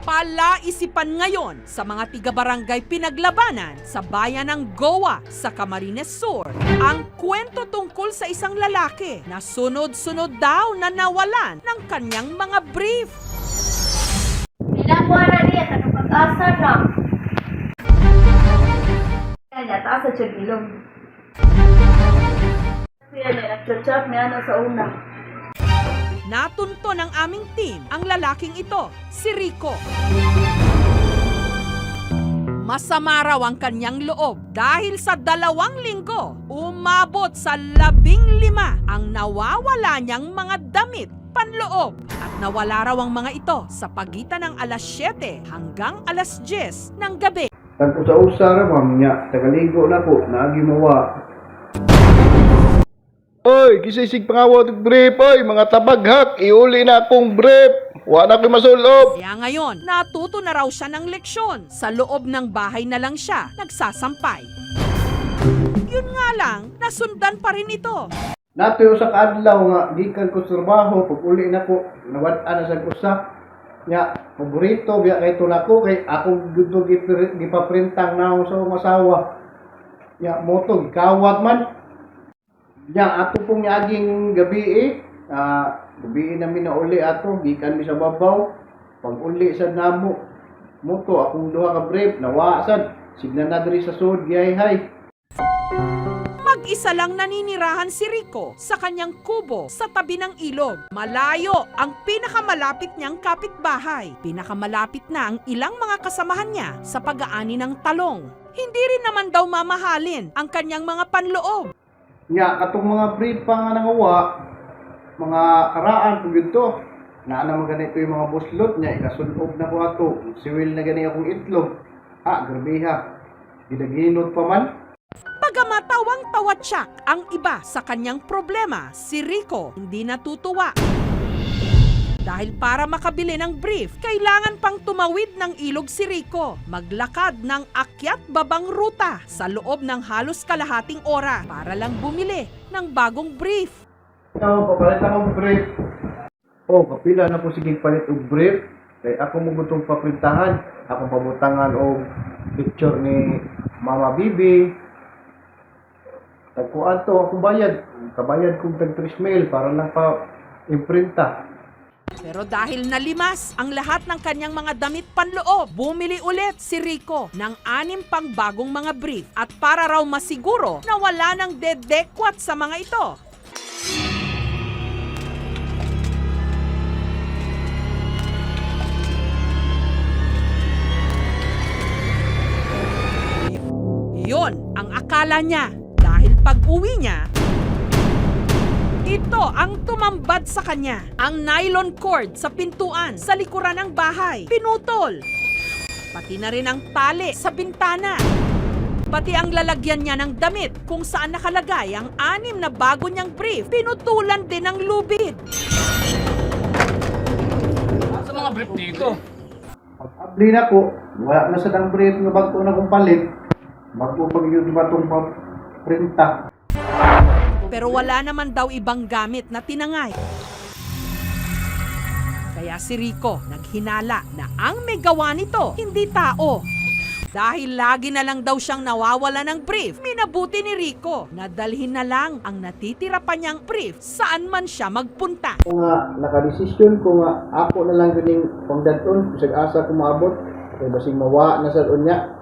Palaisipan ngayon sa mga tiga-barangay pinaglabanan sa bayan ng Goa sa Camarines Sur ang kwento tungkol sa isang lalaki na sunod-sunod daw na nawalan ng kanyang mga brief. Nilakuha na niya, pag-asa na. Kaya taas sa ilong. Kaya niya, nag-chat niya sa una. Natunto ng aming team ang lalaking ito, si Rico. Masama raw ang kanyang loob dahil sa 2 linggo, umabot sa 15 ang nawawala niyang mga damit panloob. At nawala raw ang mga ito sa pagitan ng alas 7 hanggang alas 10 ng gabi. Tagpusa-usa ra ma'am nya, tagaligo na po, naagi mawa. Oy, kisisig pangawat og brief, oy, mga tabaghak, iuli na akong brief. Wa na ko'y masulob. Kaya ngayon, natuto na raw siya ng leksyon. Sa loob ng bahay na lang siya nagsasampay. Yun nga lang, nasundan pa rin ito. Natuyo sa kaadlaw nga, gikan ko sa trabaho, pag uli na ko, nawad-an na sa kusa. Nya, paborito, biya kay na ko, kay ako gusto gipaprintang na ako sa akong asawa. Nya, moto, gikawat man. Nya, ato pong aging gabi gabi namin na uli ato, gikan mi sa babaw. Pag uli sa namo, moto, akong duha ka brief, nawasad. Signan na diri sa sud, gihay-hay. Mag-isa lang naninirahan si Rico sa kanyang kubo sa tabi ng ilog. Malayo ang pinakamalapit niyang kapitbahay. Pinakamalapit na ang ilang mga kasamahan niya sa pag-aani ng talong. Hindi rin naman daw mamahalin ang kanyang mga panloob. Nya, katong mga brief pa nga nangawa, mga karaan po to. Na naman ganito yung mga buslot niya, ikasunob na ko ato. Siwil na ganito akong itlog. Grabe ha. Gidaginot pa man. Pagamatawang-tawa tsak ang iba sa kanyang problema, si Rico hindi natutuwa. Dahil para makabili ng brief, kailangan pang tumawid ng ilog si Rico. Maglakad ng akyat-babang ruta sa loob ng halos kalahating oras para lang bumili ng bagong brief. Ikaw, papalit akong brief. Kapila na po sige palit og brief. Kaya ako mo gutong paprintahan. Akong pabutangan og picture ni Mama Bibi. Tagpuan to, akong bayad. Kabayad kong tag 3 mail para lang pa imprinta. Pero dahil nalimas ang lahat ng kanyang mga damit panloob, bumili ulit si Rico ng 6 pang bagong mga brief at para raw masiguro na wala ng dedekwat sa mga ito. Yun ang akala niya dahil pag-uwi niya, ito ang tumambad sa kanya. Ang nylon cord sa pintuan sa likuran ng bahay, pinutol. Pati na rin ang tali sa bintana. Pati ang lalagyan niya ng damit kung saan nakalagay ang 6 na bago niyang brief, pinutulan din ng lubid. Sa mga brief dito. Pag-abli na ko, wala na sa dang brief nga bago na kong palit. Bago pag yun ba itong printa. Pero wala naman daw ibang gamit na tinangay. Kaya si Rico naghinala na ang may gawa nito hindi tao. Dahil lagi na lang daw siyang nawawala ng brief, minabuti ni Rico na dalhin na lang ang natitira pa niyang brief saan man siya magpunta. Kung nga nakadesisyon ko nga ako na lang ganing pangdaton, bisag asa ko maabot, kay basing mawa na sa unya.